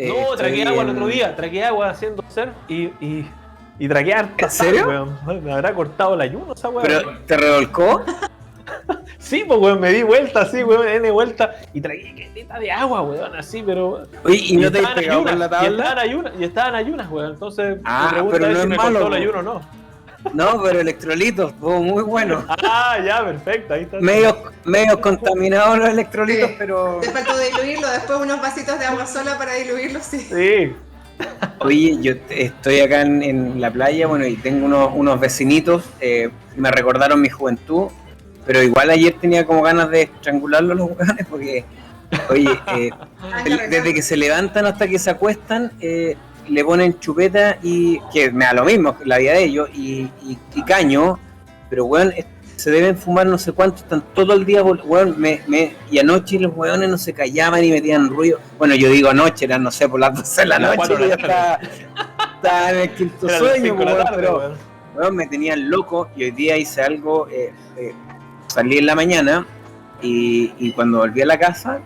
No, tragué agua el otro día, tragué agua haciendo surf y tragué harta. ¿En serio? Weón. Me habrá cortado el ayuno esa weón. ¿Pero te revolcó? Sí, pues weón, me di vuelta así, weón, N vuelta y tragué caleta de agua, weón, así, pero. Oye, ¿y no te has estaban pegado con la tabla? Y estaban ayunas, weón. Entonces Ah, me pregunta pero a ver no si es me malo, cortó el po. ayuno o no. No, pero electrolitos, muy bueno. Ah, ya, perfecto, ahí está. Medio contaminados los electrolitos, Sí. pero... Te faltó diluirlo, después unos vasitos de agua sola para diluirlo, sí. Sí. Oye, yo estoy acá en la playa, bueno, y tengo unos vecinitos, me recordaron mi juventud, pero igual ayer tenía como ganas de estrangularlos los hueones, porque, oye, desde que se levantan hasta que se acuestan, le ponen chupeta y, que me da lo mismo, la vida de ellos, y caño, pero weón, se deben fumar no sé cuánto, están todo el día, weón, y anoche los weones no se callaban y metían ruido. Bueno, yo digo anoche, eran no sé, por las 12 de la Las noche, 4 de yo la estaba en el quinto Eran las sueño, 5 de la weón, tarde, pero weón. weón, me tenían loco y hoy día hice algo, salí en la mañana y cuando volví a la casa,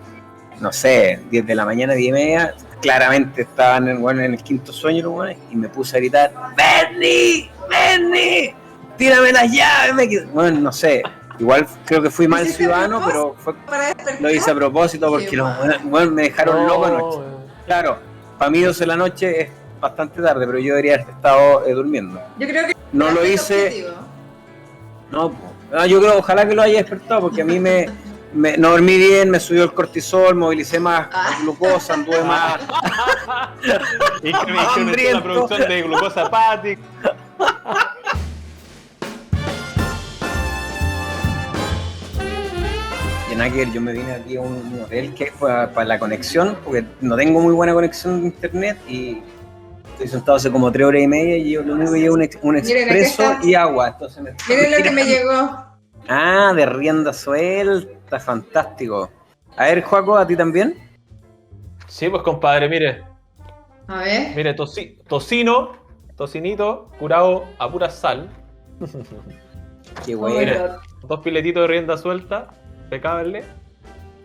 no sé, 10 de la mañana, 10 y media, claramente estaban en el quinto sueño los weones y me puse a gritar, ¡Bernie! ¡Bernie! ¡Tírame las llaves! Bueno, no sé, igual creo que fui mal ciudadano, pero lo hice a propósito porque los weones me dejaron loco anoche. Claro, para mí 12 de la noche es bastante tarde, pero yo debería haber estado durmiendo. Yo creo que No lo hice. No, yo creo, ojalá que lo haya despertado, porque a mí no dormí bien, me subió el cortisol, movilicé más glucosa, anduve más. Incrementó la producción de glucosa hepática. Y nada que ver, yo me vine aquí a un hotel que es para la conexión, porque no tengo muy buena conexión de internet y estoy sentado hace como 3 horas y media y yo lo único que llevo un expreso y agua. Entonces miren lo que me llegó. Ah, de rienda suelta, fantástico. A ver, Joaco, ¿a ti también? Sí, pues compadre, mire. A ver. Mire, tocinito, curado a pura sal. Qué bueno. 2 piletitos de rienda suelta, impecable.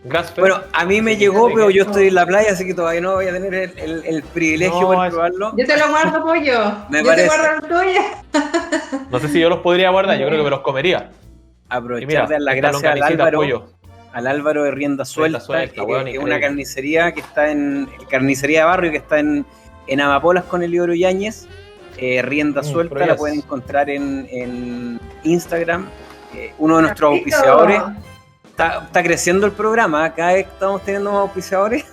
Grassfed. Bueno, a mí me llegó, pero yo estoy en la playa, así que todavía no voy a tener el privilegio de probarlo. Yo te lo guardo, pollo. Me yo parece. te guardo el tuyo. No sé si yo los podría guardar, yo creo que me los comería. Aprovechar de dar las gracias al Álvaro de Rienda Suelta, que es una carnicería que está carnicería de barrio que está en Amapolas con Eliodoro Yáñez. Rienda Suelta, la pueden encontrar en Instagram. Uno de nuestros auspiciadores. Está creciendo el programa, cada vez estamos teniendo más auspiciadores.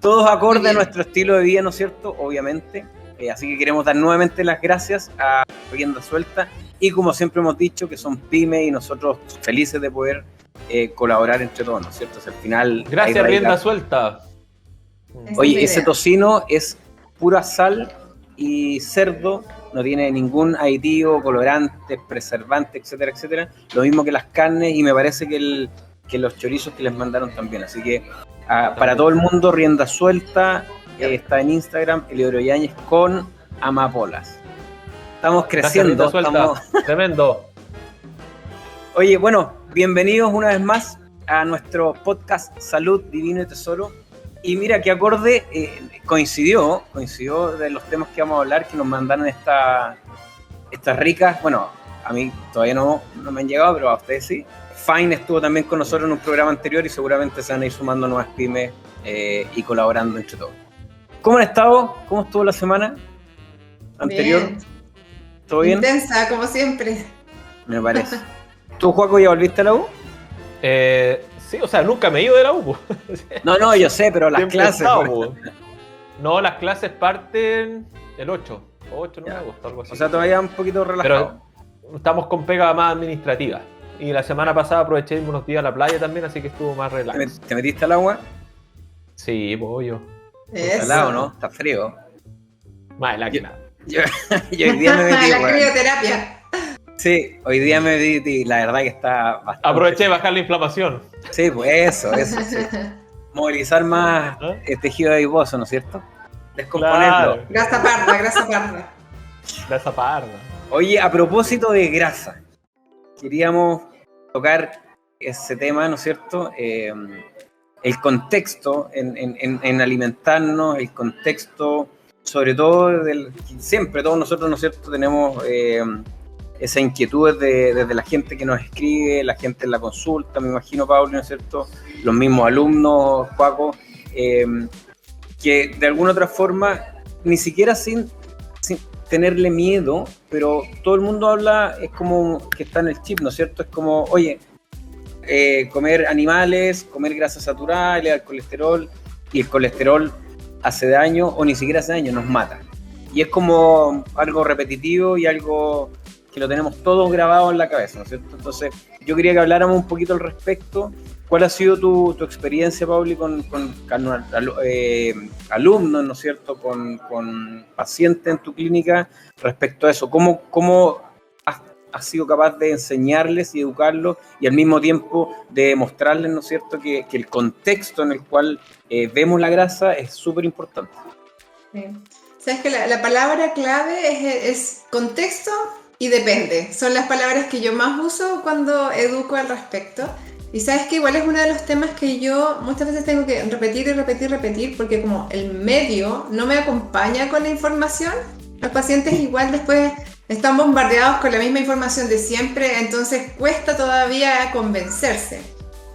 Todos acorde a nuestro estilo de vida, ¿no es cierto? Obviamente. Así que queremos dar nuevamente las gracias a Rienda Suelta. Y como siempre hemos dicho, que son pymes y nosotros felices de poder colaborar entre todos, ¿no es cierto? O sea, al final. Gracias, Rienda Suelta. Oye, ese tocino es pura sal y cerdo, no tiene ningún aditivo, colorante, preservante, etcétera, etcétera. Lo mismo que las carnes y me parece que los chorizos que les mandaron también. Así que para todo el mundo, Rienda Suelta está en Instagram, Eliodoro Yáñez con Amapolas. Estamos creciendo. Estamos... Tremendo. Oye, bueno, bienvenidos una vez más a nuestro podcast Salud, Divino y Tesoro. Y mira, que acorde coincidió de los temas que vamos a hablar, que nos mandaron estas ricas, bueno, a mí todavía no me han llegado, pero a ustedes sí. Fine estuvo también con nosotros en un programa anterior y seguramente se van a ir sumando nuevas pymes y colaborando entre todos. ¿Cómo han estado? ¿Cómo estuvo la semana anterior? Bien. ¿Todo bien? Intensa, como siempre. Me parece. ¿Tú, Joaco, ya volviste a la U? Sí, o sea, nunca me he ido de la U. No, yo sé, pero las clases. No, las clases parten el 8 o 8, 9 de agosto, algo así. O sea, todavía un poquito relajado. Pero estamos con pega más administrativa. Y la semana pasada aproveché unos días a la playa también, así que estuvo más relax. ¿Te metiste al agua? Sí, pollo. Salado, ¿no? Está frío. Más helado que nada. Yo hoy día me metí. La crioterapia. Sí, hoy día me metí, la verdad que está bastante. Aproveché de bajar la inflamación. Sí, pues eso, sí. Movilizar más el tejido adiposo, ¿no es cierto? Descomponerlo. Claro. Grasa parda. Oye, a propósito de grasa, queríamos tocar ese tema, ¿no es cierto? el contexto en alimentarnos, el contexto, sobre todo, siempre todos nosotros, ¿no es cierto?, tenemos esa inquietud desde la gente que nos escribe, la gente en la consulta, me imagino, Pablo, ¿no es cierto?, los mismos alumnos, Paco, que de alguna otra forma, ni siquiera sin tenerle miedo, pero todo el mundo habla, es como que está en el chip, ¿no es cierto?, es como, oye, comer animales, comer grasas saturadas, el colesterol, y el colesterol hace daño o ni siquiera hace daño, nos mata. Y es como algo repetitivo y algo que lo tenemos todos grabado en la cabeza, ¿no es cierto? Entonces, yo quería que habláramos un poquito al respecto. ¿Cuál ha sido tu experiencia, Pauli, con alumnos, ¿no es cierto?, con pacientes en tu clínica respecto a eso? ¿Cómo has sido capaz de enseñarles y educarlos y al mismo tiempo de mostrarles, ¿no es cierto?, que el contexto en el cual vemos la grasa es súper importante? Sí. Sabes que la palabra clave es contexto y depende. Son las palabras que yo más uso cuando educo al respecto. Y sabes que igual es uno de los temas que yo muchas veces tengo que repetir, porque como el medio no me acompaña con la información, los pacientes igual después están bombardeados con la misma información de siempre, entonces cuesta todavía convencerse.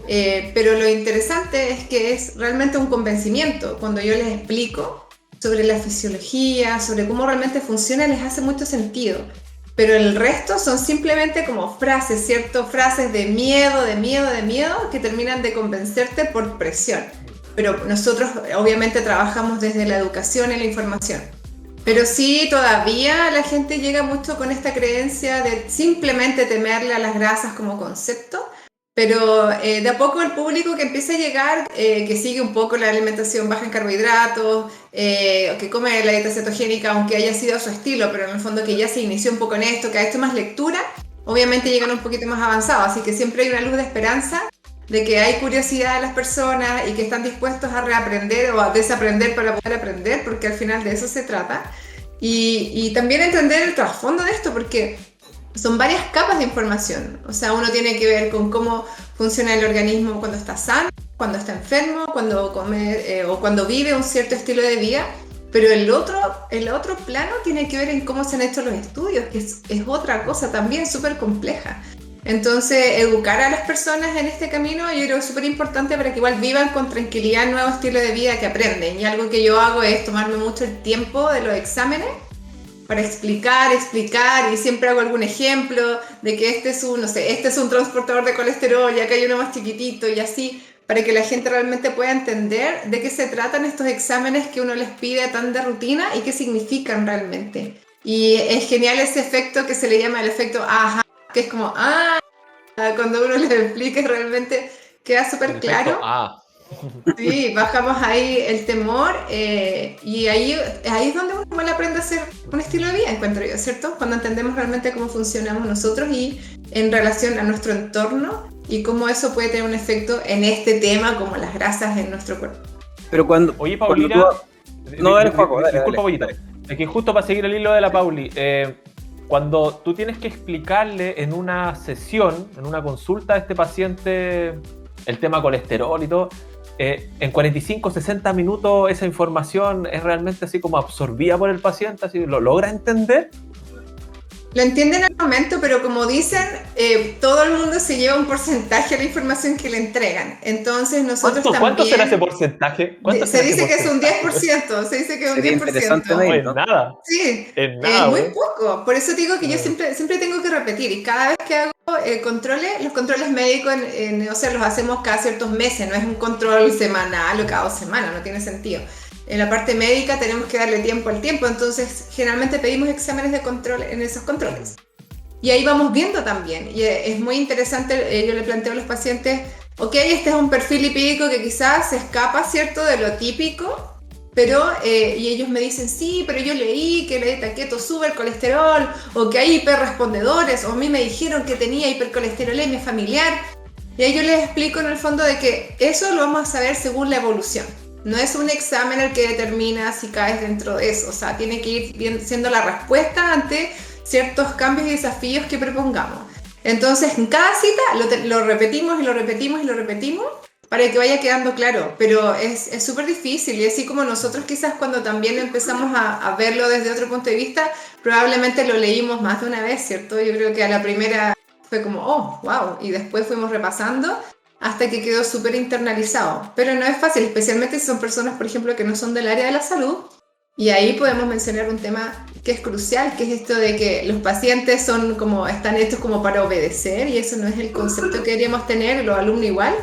Pero lo interesante es que es realmente un convencimiento. Cuando yo les explico sobre la fisiología, sobre cómo realmente funciona, les hace mucho sentido. Pero el resto son simplemente como frases, ¿cierto? Frases de miedo, que terminan de convencerte por presión. Pero nosotros obviamente trabajamos desde la educación y la información. Pero sí, todavía la gente llega mucho con esta creencia de simplemente temerle a las grasas como concepto. Pero de a poco el público que empieza a llegar, que sigue un poco la alimentación baja en carbohidratos, que come la dieta cetogénica, aunque haya sido a su estilo, pero en el fondo que ya se inició un poco en esto, que ha hecho más lectura, obviamente llegan un poquito más avanzados. Así que siempre hay una luz de esperanza de que hay curiosidad de las personas y que están dispuestos a reaprender o a desaprender para poder aprender, porque al final de eso se trata. Y también entender el trasfondo de esto, porque son varias capas de información. O sea, uno tiene que ver con cómo funciona el organismo cuando está sano, cuando está enfermo, cuando come o cuando vive un cierto estilo de vida. Pero el otro plano tiene que ver en cómo se han hecho los estudios, que es otra cosa también súper compleja. Entonces, educar a las personas en este camino yo creo que es súper importante para que igual vivan con tranquilidad el nuevo estilo de vida que aprenden. Y algo que yo hago es tomarme mucho el tiempo de los exámenes para explicar, y siempre hago algún ejemplo de que este es un transportador de colesterol y acá hay uno más chiquitito y así, para que la gente realmente pueda entender de qué se tratan estos exámenes que uno les pide tan de rutina y qué significan realmente. Y es genial ese efecto que se le llama el efecto ajá, que es como cuando uno les explica realmente queda súper claro. Sí, bajamos ahí el temor y ahí es donde uno igual aprende a hacer un estilo de vida, encuentro yo, ¿cierto? Cuando entendemos realmente cómo funcionamos nosotros y en relación a nuestro entorno y cómo eso puede tener un efecto en este tema como las grasas en nuestro cuerpo. Pero cuando... Oye, Paulina... No, dale, Paco, dale. Disculpa, Pollito. Es que justo para seguir el hilo de la Pauli, cuando tú tienes que explicarle en una sesión, en una consulta a este paciente el tema colesterol y todo, en 45, 60 minutos esa información es realmente así como absorbida por el paciente, así lo logra entender. Lo entienden al momento, pero como dicen, todo el mundo se lleva un porcentaje de la información que le entregan. Entonces nosotros ¿Cuánto será ese porcentaje? Se dice que es un 10%, se dice que es un 10%. No es nada. Sí, es nada, muy poco. Por eso digo que yo siempre tengo que repetir, y cada vez que hago controles, los controles médicos, o sea, los hacemos cada ciertos meses, no es un control semanal o cada 2 semanas, no tiene sentido. En la parte médica tenemos que darle tiempo al tiempo, entonces generalmente pedimos exámenes de control en esos controles. Y ahí vamos viendo también, y es muy interesante, yo le planteo a los pacientes, ok, este es un perfil lipídico que quizás se escapa, ¿cierto?, de lo típico, pero, y ellos me dicen, sí, pero yo leí que la dieta keto sube el colesterol, o que hay hiperrespondedores, o a mí me dijeron que tenía hipercolesterolemia familiar, y ahí yo les explico en el fondo de que eso lo vamos a saber según la evolución. No es un examen el que determina si caes dentro de eso, o sea, tiene que ir siendo la respuesta ante ciertos cambios y desafíos que propongamos. Entonces, en cada cita lo repetimos para que vaya quedando claro, pero es súper difícil y así como nosotros quizás cuando también empezamos a verlo desde otro punto de vista, probablemente lo leímos más de una vez, ¿cierto? Yo creo que a la primera fue como, oh, wow, y después fuimos repasando hasta que quedó súper internalizado, pero no es fácil, especialmente si son personas, por ejemplo, que no son del área de la salud, y ahí podemos mencionar un tema que es crucial, que es esto de que los pacientes están hechos como para obedecer, y eso no es el concepto que deberíamos tener, los alumnos igual.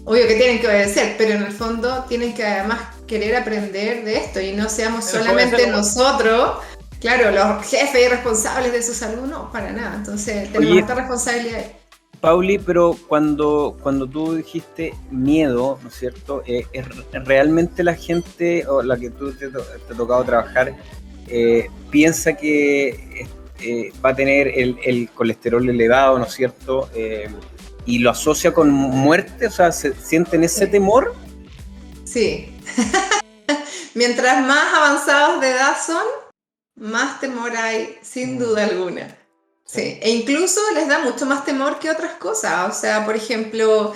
Obvio que tienen que obedecer, pero en el fondo tienen que además querer aprender de esto y no seamos solamente nosotros, claro, los jefes y responsables de su salud, no, para nada. Entonces tenemos esta responsabilidad ahí. Pauli, pero cuando tú dijiste miedo, ¿no es cierto? ¿Es realmente la gente o la que tú te ha tocado trabajar piensa que va a tener el colesterol elevado, ¿no es cierto? Y lo asocia con muerte, o sea, ¿sienten ese temor? Sí. Mientras más avanzados de edad son, más temor hay, sin duda alguna. Sí, e incluso les da mucho más temor que otras cosas. O sea, por ejemplo,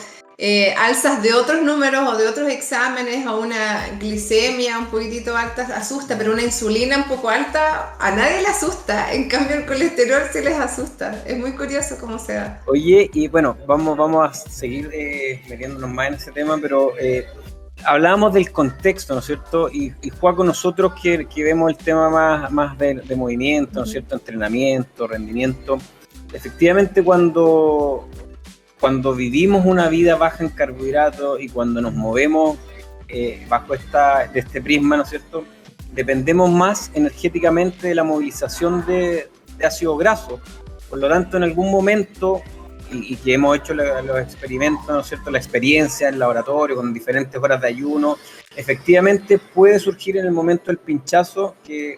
alzas de otros números o de otros exámenes o una glicemia un poquitito alta asusta, pero una insulina un poco alta a nadie le asusta. En cambio, el colesterol sí les asusta. Es muy curioso cómo se da. Oye, y bueno, vamos a seguir metiéndonos más en ese tema, pero hablábamos del contexto, ¿no es cierto? Y Joaco, nosotros que vemos el tema más de movimiento, ¿no es cierto? Entrenamiento, rendimiento. Efectivamente, cuando vivimos una vida baja en carbohidratos y cuando nos movemos bajo de este prisma, ¿no es cierto? Dependemos más energéticamente de la movilización de ácido graso. Por lo tanto, en algún momento, y que hemos hecho los experimentos, ¿no es cierto? La experiencia en laboratorio con diferentes horas de ayuno, efectivamente puede surgir en el momento del pinchazo que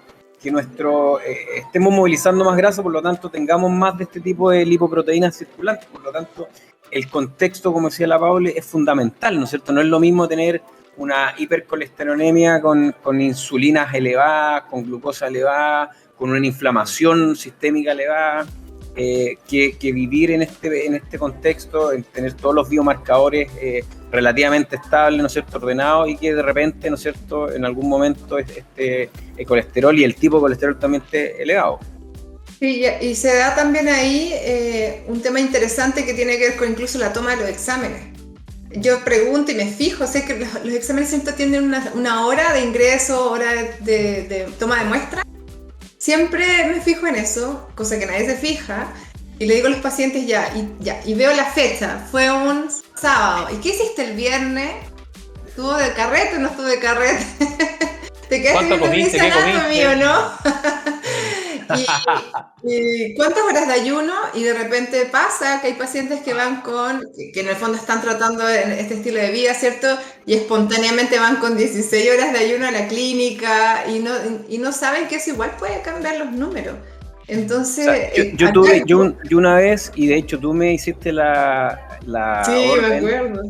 estemos movilizando más grasa, por lo tanto tengamos más de este tipo de lipoproteínas circulantes. Por lo tanto, el contexto, como decía la Pauli, es fundamental, ¿no es cierto? No es lo mismo tener una hipercolesterolemia con insulinas elevadas, con glucosa elevada, con una inflamación sistémica elevada, que vivir en este contexto, en tener todos los biomarcadores relativamente estables, ¿no es cierto?, ordenados, y que de repente, ¿no es cierto?, en algún momento el colesterol y el tipo de colesterol también esté elevado. Sí, y se da también ahí un tema interesante que tiene que ver con incluso la toma de los exámenes. Yo pregunto y me fijo, sé que los exámenes siempre tienen una hora de ingreso, hora de toma de muestra. Siempre me fijo en eso, cosa que nadie se fija, y le digo a los pacientes y veo la fecha, fue un sábado. ¿Y qué hiciste el viernes? ¿Estuvo de carrete o no estuvo de carrete? ¿Te quedaste viendo Grey's Anatomy o no? y ¿cuántas horas de ayuno? Y de repente pasa que hay pacientes que van que en el fondo están tratando este estilo de vida, ¿cierto? Y espontáneamente van con 16 horas de ayuno a la clínica y no saben que eso igual puede cambiar los números. Entonces... O sea, yo una vez, y de hecho tú me hiciste la sí, orden, me acuerdo.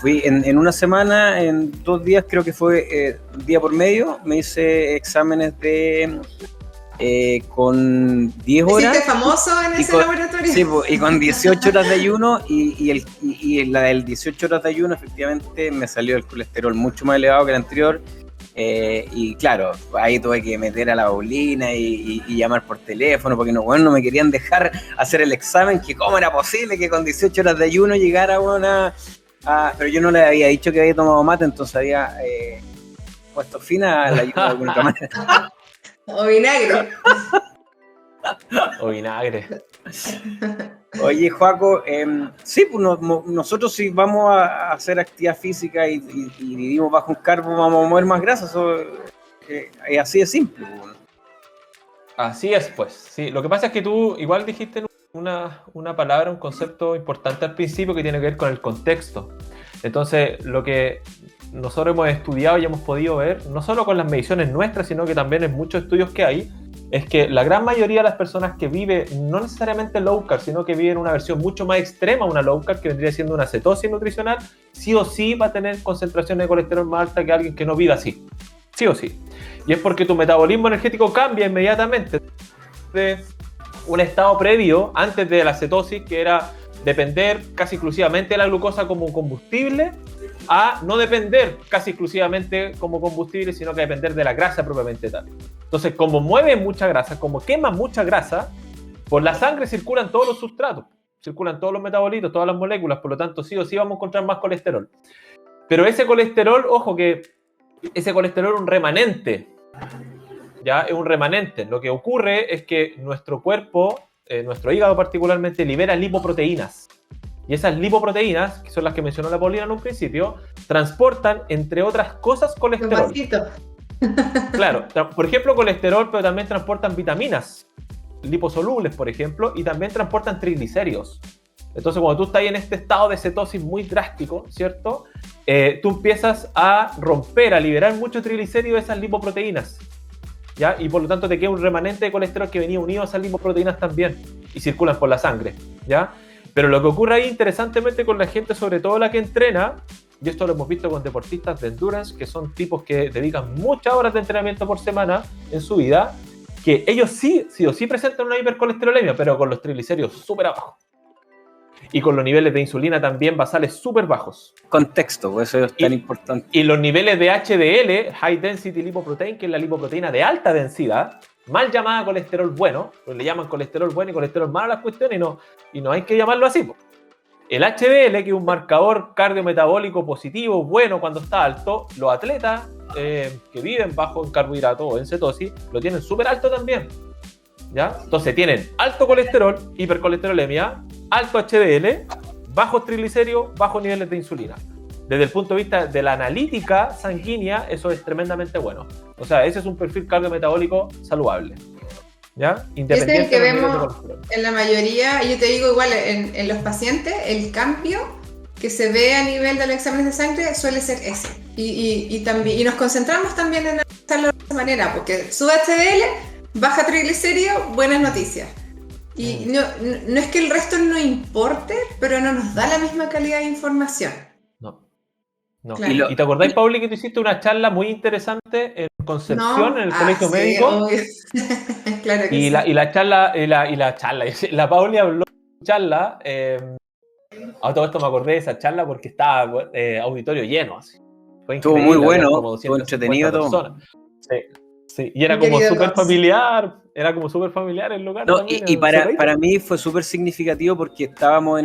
Fui en una semana, en 2 días, creo que fue día por medio, me hice exámenes con 10 horas. ¿Hiciste famoso en ese laboratorio? Sí, y con 18 horas de ayuno, y la del 18 horas de ayuno, efectivamente, me salió el colesterol mucho más elevado que el anterior. Y claro, ahí tuve que meter a la Paulina y llamar por teléfono porque no me querían dejar hacer el examen, que cómo era posible que con 18 horas de ayuno llegara pero yo no le había dicho que había tomado mate, entonces había puesto fin al ayuno de alguna manera. O vinagre. O vinagre. Oye, Joaco, sí, pues nosotros si vamos a hacer actividad física y vivimos bajo un carbo, vamos a mover más grasa, eso es así de simple. Bueno. Así es, pues. Sí, lo que pasa es que tú igual dijiste una palabra, un concepto importante al principio que tiene que ver con el contexto. Entonces, lo que nosotros hemos estudiado y hemos podido ver, no solo con las mediciones nuestras, sino que también en muchos estudios que hay, es que la gran mayoría de las personas que vive no necesariamente low carb, sino que viven una versión mucho más extrema, una low carb, que vendría siendo una cetosis nutricional, sí o sí va a tener concentraciones de colesterol más alta que alguien que no vive así. Sí o sí. Y es porque tu metabolismo energético cambia inmediatamente de un estado previo, antes de la cetosis, que era depender casi exclusivamente de la glucosa como combustible, a no depender casi exclusivamente como combustible, sino que depender de la grasa propiamente tal. Entonces, como mueve mucha grasa, como quema mucha grasa, por la sangre circulan todos los sustratos, circulan todos los metabolitos, todas las moléculas, por lo tanto sí o sí vamos a encontrar más colesterol. Pero ese colesterol, ojo que ese colesterol es un remanente, ya es un remanente. Lo que ocurre es que nuestro cuerpo, nuestro hígado particularmente, libera lipoproteínas. Y esas lipoproteínas, que son las que mencionó la Paulina en un principio, transportan, entre otras cosas, colesterol. Claro, por ejemplo, colesterol, pero también transportan vitaminas liposolubles, por ejemplo, y también transportan triglicéridos. Entonces, cuando tú estás en este estado de cetosis muy drástico, ¿cierto? Tú empiezas a romper, a liberar mucho triglicérido de esas lipoproteínas, ¿ya? Y por lo tanto te queda un remanente de colesterol que venía unido a esas lipoproteínas también y circulan por la sangre, ¿ya? Pero lo que ocurre ahí interesantemente con la gente, sobre todo la que entrena, y esto lo hemos visto con deportistas de endurance, que son tipos que dedican muchas horas de entrenamiento por semana en su vida, que ellos sí o sí presentan una hipercolesterolemia, pero con los triglicéridos súper abajo. Y con los niveles de insulina también basales súper bajos. Contexto, pues eso es tan importante. Y los niveles de HDL, High Density Lipoprotein, que es la lipoproteína de alta densidad, mal llamada colesterol bueno, pues le llaman colesterol bueno y colesterol malo a las cuestiones, y no hay que llamarlo así, pues. El HDL, que es un marcador cardiometabólico positivo, bueno cuando está alto, los atletas que viven bajo en carbohidratos o en cetosis, lo tienen súper alto también, ¿ya? Entonces tienen alto colesterol, hipercolesterolemia, alto HDL, bajos triglicéridos, bajos niveles de insulina. Desde el punto de vista de la analítica sanguínea, eso es tremendamente bueno. O sea, ese es un perfil cardiometabólico saludable, ¿ya? Independiente. Es el que vemos en la mayoría, y yo te digo igual, en los pacientes, el cambio que se ve a nivel de los exámenes de sangre suele ser ese. Y nos concentramos también en analizarlo de esa manera, porque sube HDL, baja triglicéridos, buenas noticias. Y no es que el resto no importe, pero no nos da la misma calidad de información. No. Claro. ¿Y te acordáis, Pauli, que tú hiciste una charla muy interesante en Concepción, en el colegio médico? Claro que sí. La Pauli habló de una charla. A todo esto me acordé de esa charla porque estaba auditorio lleno. Así. Estuvo muy bueno, estuvo entretenido todo. Sí, y era como súper familiar, el lugar. No, y para mí fue súper significativo porque estábamos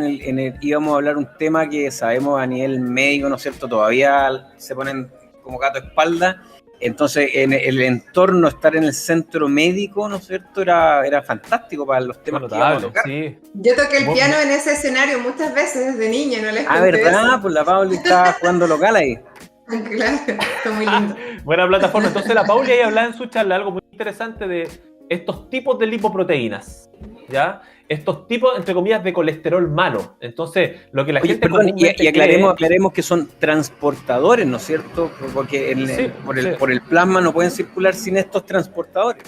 íbamos a hablar un tema que sabemos a nivel médico, ¿no es cierto? Todavía se ponen como gato de espalda. Entonces, en el entorno, estar en el centro médico, ¿no es cierto? Era fantástico para los temas que íbamos a tocar. Sí. Yo toqué el piano en ese escenario muchas veces desde niña, ¿no les conté? ¿Verdad? Eso? Pues la Pauli estaba jugando local ahí. Claro, está muy lindo. Buena plataforma. Entonces la Pauli ahí hablaba en su charla algo muy interesante de estos tipos de lipoproteínas, ¿ya? Estos tipos, entre comillas, de colesterol malo. Entonces, lo que la gente... Perdón, y aclaremos que son transportadores, ¿no es cierto? Porque por el plasma no pueden circular sin estos transportadores.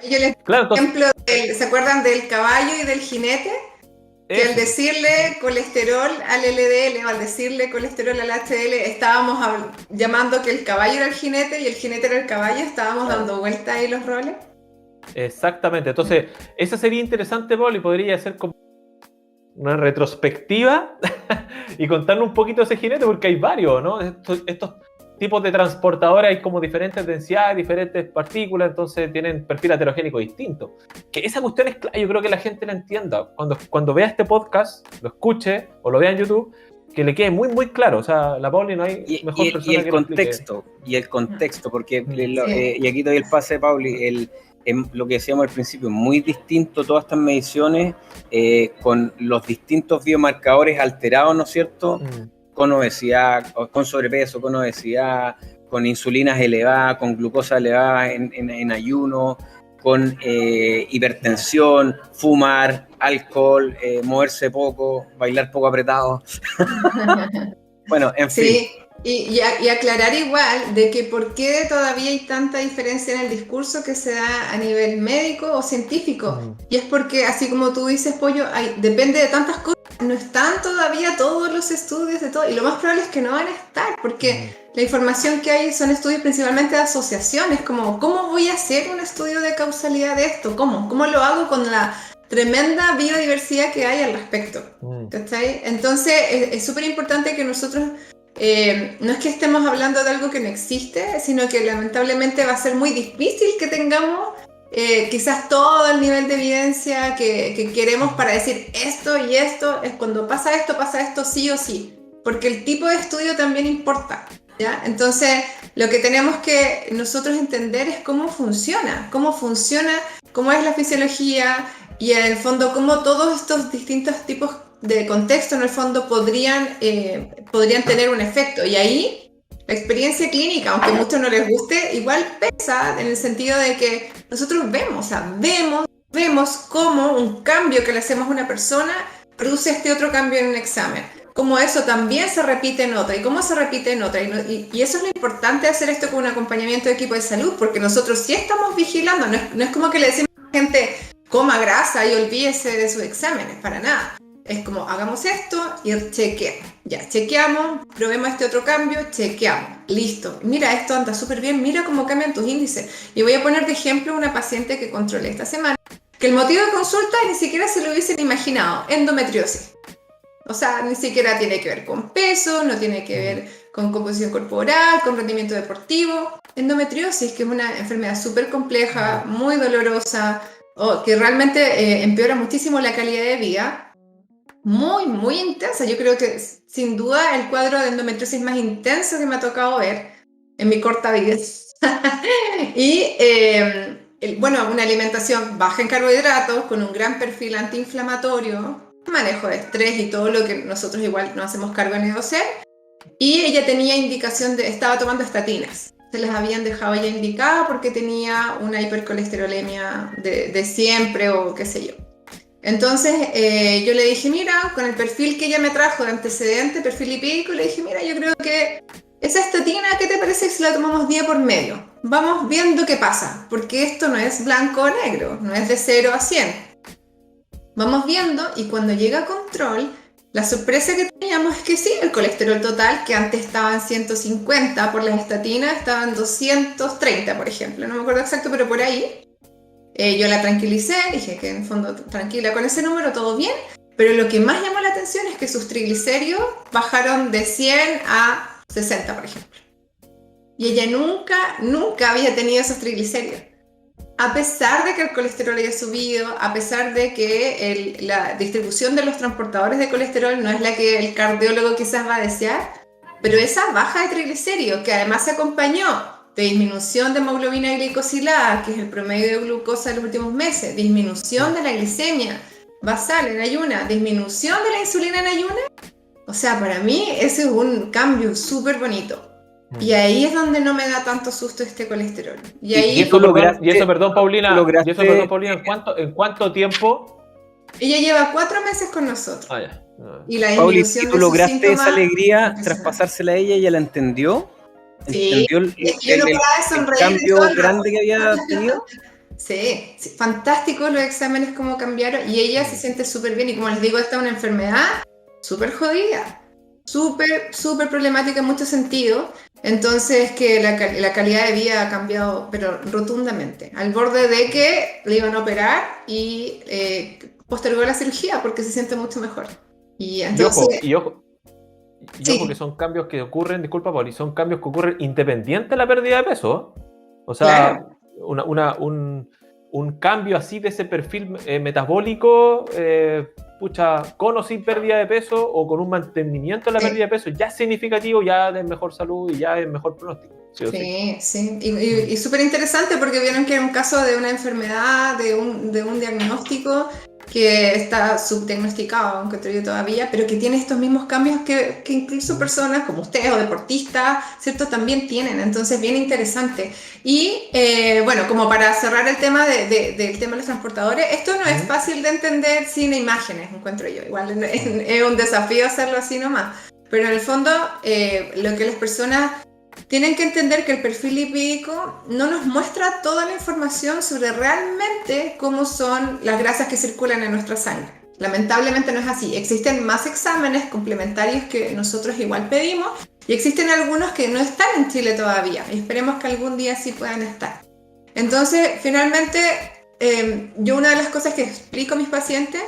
Yo les ejemplo, ¿se acuerdan del caballo y del jinete? Que al decirle colesterol al LDL o al decirle colesterol al HDL, estábamos llamando que el caballo era el jinete y el jinete era el caballo, estábamos dando vueltas ahí los roles. Exactamente, entonces esa sería interesante, Paul, y podría ser como una retrospectiva y contarnos un poquito de ese jinete, porque hay varios, ¿no? Estos tipos de transportadores hay como diferentes densidades, diferentes partículas, entonces tienen perfil heterogénico distinto. Que esa cuestión es clara, yo creo que la gente la entienda. Cuando vea este podcast, lo escuche o lo vea en YouTube, que le quede muy, muy claro. O sea, la Pauli no hay mejor persona que lo explique. Y el contexto, porque y aquí te doy el pase de Pauli, lo que decíamos al principio, muy distinto todas estas mediciones con los distintos biomarcadores alterados, ¿no es cierto? Con obesidad, con sobrepeso, con obesidad, con insulinas elevadas, con glucosa elevada en ayuno, con hipertensión, fumar, alcohol, moverse poco, bailar poco apretado. Bueno, en fin. Sí, y aclarar igual de que por qué todavía hay tanta diferencia en el discurso que se da a nivel médico o científico. Y es porque, así como tú dices, Pollo, depende de tantas cosas. No están todavía todos los estudios de todo, y lo más probable es que no van a estar, porque la información que hay son estudios principalmente de asociaciones, como ¿cómo voy a hacer un estudio de causalidad de esto? ¿Cómo lo hago con la tremenda biodiversidad que hay al respecto? ¿Cachai? Entonces es súper importante que nosotros no es que estemos hablando de algo que no existe, sino que lamentablemente va a ser muy difícil que tengamos quizás todo el nivel de evidencia que queremos para decir esto y esto, es cuando pasa esto sí o sí, porque el tipo de estudio también importa, ¿ya? Entonces, lo que tenemos que nosotros entender es cómo funciona, cómo es la fisiología y en el fondo cómo todos estos distintos tipos de contexto en el fondo podrían tener un efecto. Y ahí la experiencia clínica, aunque a muchos no les guste, igual pesa en el sentido de que nosotros vemos cómo un cambio que le hacemos a una persona produce este otro cambio en un examen. Cómo eso también se repite en otra y cómo se repite en otra. Y eso es lo importante de hacer esto con un acompañamiento de equipo de salud, porque nosotros sí estamos vigilando. No es como que le decimos a la gente coma grasa y olvídese de sus exámenes, para nada. Es como, hagamos esto y chequeamos. Ya, chequeamos, probemos este otro cambio, chequeamos. Listo. Mira, esto anda súper bien, mira cómo cambian tus índices. Y voy a poner de ejemplo una paciente que controlé esta semana, que el motivo de consulta ni siquiera se lo hubiesen imaginado, endometriosis. O sea, ni siquiera tiene que ver con peso, no tiene que ver con composición corporal, con rendimiento deportivo. Endometriosis, que es una enfermedad súper compleja, muy dolorosa, que realmente empeora muchísimo la calidad de vida. Muy, muy intensa. Yo creo que sin duda el cuadro de endometriosis más intenso que me ha tocado ver en mi corta vida. Y bueno, una alimentación baja en carbohidratos, con un gran perfil antiinflamatorio, manejo de estrés y todo lo que nosotros igual no hacemos cargo en EOC. Y ella tenía indicación estaba tomando estatinas. Se las habían dejado ya indicada porque tenía una hipercolesterolemia de siempre o qué sé yo. Entonces yo le dije, mira, con el perfil que ella me trajo de antecedente, perfil lipídico, le dije, mira, yo creo que esa estatina, ¿qué te parece si la tomamos día por medio? Vamos viendo qué pasa, porque esto no es blanco o negro, no es de 0 a 100. Vamos viendo y cuando llega a control, la sorpresa que teníamos es que sí, el colesterol total, que antes estaba en 150 por las estatinas, estaba en 230, por ejemplo, no me acuerdo exacto, pero por ahí. Yo la tranquilicé, dije que en fondo tranquila con ese número, todo bien, pero lo que más llamó la atención es que sus triglicéridos bajaron de 100 a 60, por ejemplo. Y ella nunca había tenido esos triglicéridos. A pesar de que el colesterol haya subido, a pesar de que la distribución de los transportadores de colesterol no es la que el cardiólogo quizás va a desear, pero esa baja de triglicéridos, que además se acompañó de disminución de hemoglobina glicosilada, que es el promedio de glucosa de los últimos meses, disminución de la glicemia basal en ayuna, disminución de la insulina en ayuna, o sea, para mí ese es un cambio súper bonito. Y ahí es donde no me da tanto susto este colesterol. Y eso, perdón, Paulina, ¿en cuánto tiempo? Ella lleva 4 meses con nosotros. Ya. Y la disminución Pauli, ¿tú lograste esa alegría traspasársela a ella y ella la entendió? Sí, ¿Entendió el cambio grande que había tenido? Sí, fantástico los exámenes como cambiaron y ella se siente súper bien y como les digo, esta es una enfermedad súper jodida, súper problemática en muchos sentidos, entonces que la calidad de vida ha cambiado pero rotundamente, al borde de que le iban a operar y postergó la cirugía porque se siente mucho mejor. Y entonces... Ojo, que son cambios que ocurren, disculpa Pauli, son cambios que ocurren independiente de la pérdida de peso. O sea, claro. un cambio así de ese perfil metabólico, con o sin pérdida de peso o con un mantenimiento de la pérdida de peso, ya es significativo, ya de mejor salud y ya es mejor pronóstico. Sí. Y súper interesante porque vieron que era un caso de una enfermedad, de un diagnóstico que está subdiagnosticado, aunque todavía, pero que tiene estos mismos cambios que incluso personas como ustedes o deportistas, ¿cierto? También tienen, entonces bien interesante. Y bueno, como para cerrar el tema del tema de los transportadores, esto no es fácil de entender sin imágenes, encuentro yo, igual es un desafío hacerlo así nomás, pero en el fondo lo que las personas tienen que entender que el perfil lipídico no nos muestra toda la información sobre realmente cómo son las grasas que circulan en nuestra sangre. Lamentablemente no es así. Existen más exámenes complementarios que nosotros igual pedimos y existen algunos que no están en Chile todavía y esperemos que algún día sí puedan estar. Entonces, finalmente, yo una de las cosas que explico a mis pacientes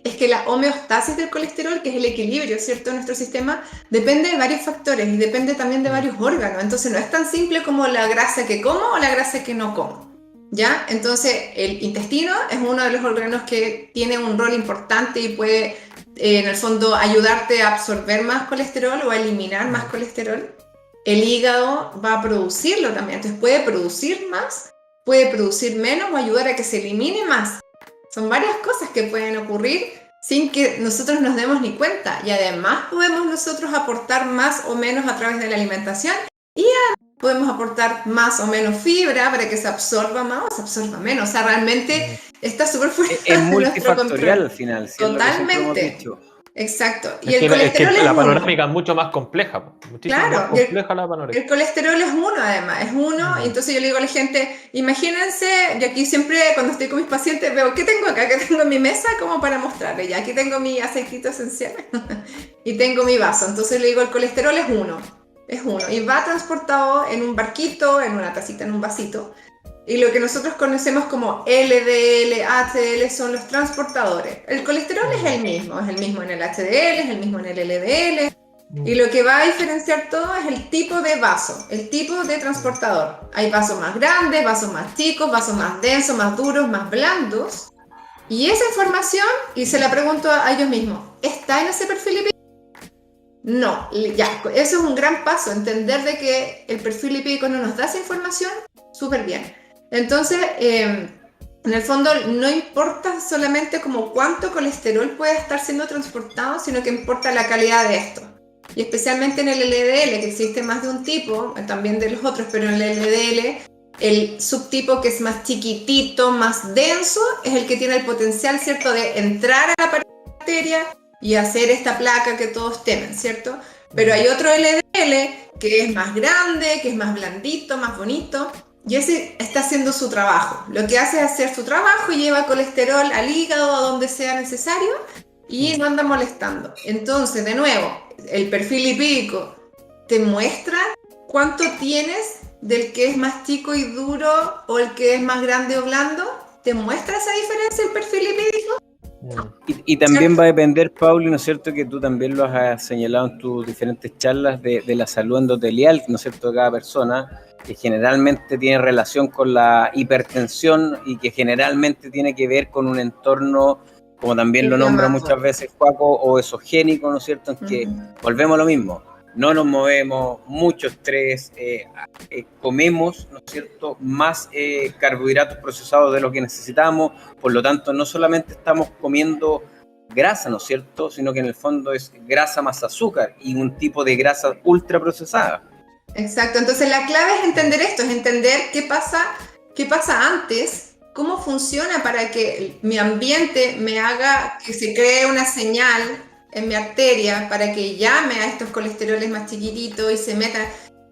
es que la homeostasis del colesterol, que es el equilibrio, ¿cierto?, de nuestro sistema, depende de varios factores y depende también de varios órganos. Entonces no es tan simple como la grasa que como o la grasa que no como, ¿ya? Entonces el intestino es uno de los órganos que tiene un rol importante y puede, en el fondo, ayudarte a absorber más colesterol o a eliminar más colesterol. El hígado va a producirlo también, entonces puede producir más, puede producir menos o ayudar a que se elimine más. Son varias cosas que pueden ocurrir sin que nosotros nos demos ni cuenta, y además podemos nosotros aportar más o menos a través de la alimentación, y además podemos aportar más o menos fibra para que se absorba más o se absorba menos. O sea, realmente está súper fuera Es de nuestro multifactorial control. al final, si es lo que siempre hemos Totalmente. dicho. Exacto. Y Es el colesterol que es la uno. panorámica es mucho más compleja, muchísimo más Claro, y compleja la panorámica. el colesterol es uno, además, es uno. Y entonces yo le digo a la gente, imagínense, yo aquí siempre cuando estoy con mis pacientes veo, ¿qué tengo acá? ¿Qué tengo en mi mesa? Como para mostrarle, ya aquí tengo mi aceitito esencial y tengo mi vaso. Entonces le digo, el colesterol es uno, y va transportado en un barquito, en una tacita, en un vasito. Y lo que nosotros conocemos como LDL, HDL son los transportadores. El colesterol es el mismo en el HDL, es el mismo en el LDL. Y lo que va a diferenciar todo es el tipo de vaso, el tipo de transportador. Hay vasos más grandes, vasos más chicos, vasos más densos, más duros, más blandos. Y esa información, y se la pregunto a ellos mismos, ¿está en ese perfil lipídico? No, ya, eso es un gran paso, entender de que el perfil lipídico no nos da esa información, súper bien. Entonces, en el fondo no importa solamente como cuánto colesterol puede estar siendo transportado, sino que importa la calidad de esto. Y especialmente en el LDL, que existe más de un tipo, también de los otros, pero en el LDL, el subtipo que es más chiquitito, más denso, es el que tiene el potencial, ¿cierto?, de entrar a la pared de la arteria y hacer esta placa que todos temen, ¿cierto? Pero hay otro LDL que es más grande, que es más blandito, más bonito, y ese está haciendo su trabajo. Lo que hace es hacer su trabajo y lleva colesterol al hígado, a donde sea necesario, y no anda molestando. Entonces, de nuevo, el perfil lipídico te muestra cuánto tienes del que es más chico y duro o el que es más grande o blando. ¿Te muestra esa diferencia el perfil lipídico? Y también va a depender, Pauli, ¿no es cierto?, que tú también lo has señalado en tus diferentes charlas de la salud endotelial, ¿no es cierto?, de cada persona, que generalmente tiene relación con la hipertensión y que generalmente tiene que ver con un entorno, como también lo nombra muchas veces Joaco, o esogénico, ¿no es cierto?, en que volvemos a lo mismo, no nos movemos, mucho estrés, comemos, ¿no es cierto?, más carbohidratos procesados de lo que necesitamos, por lo tanto no solamente estamos comiendo grasa, ¿no es cierto?, sino que en el fondo es grasa más azúcar y un tipo de grasa ultra procesada. Exacto, entonces la clave es entender esto, es entender qué pasa antes, cómo funciona para que mi ambiente me haga que se cree una señal en mi arteria para que llame a estos colesteroles más chiquititos y se metan.